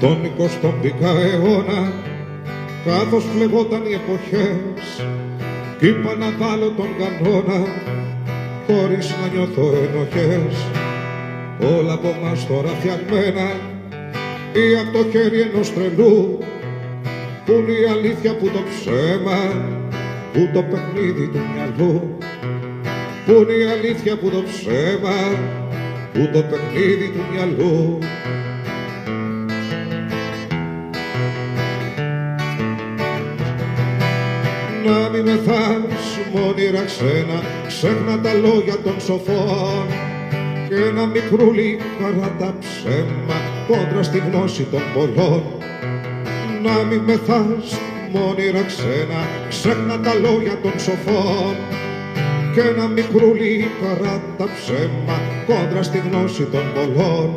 τον 20ο αιώνα, καθώς φλεγόταν οι εποχές, κι είπα να βάλω τον κανόνα χωρίς να νιώθω ενοχές. Όλα από μας τώρα φτιαγμένα ή από το χέρι ενός τρελού, που είναι η αλήθεια που το ψέμα, που το παιχνίδι του μυαλού. Που είναι η αλήθεια που το ψέμα, που το παιχνίδι του μυαλού. Να μη μεθάς μόνιρα ξένα, ξέχνα τα λόγια των σοφών, και ένα μικρούλι χαρά τα ψέμα κόντρα στη γνώση των πολλών. Να μη μεθάς μόνιρα ξένα, ξέχνα τα λόγια των σοφών, και ένα μικρούλι χαρά τα ψέμα κόντρα στη γνώση των πολλών.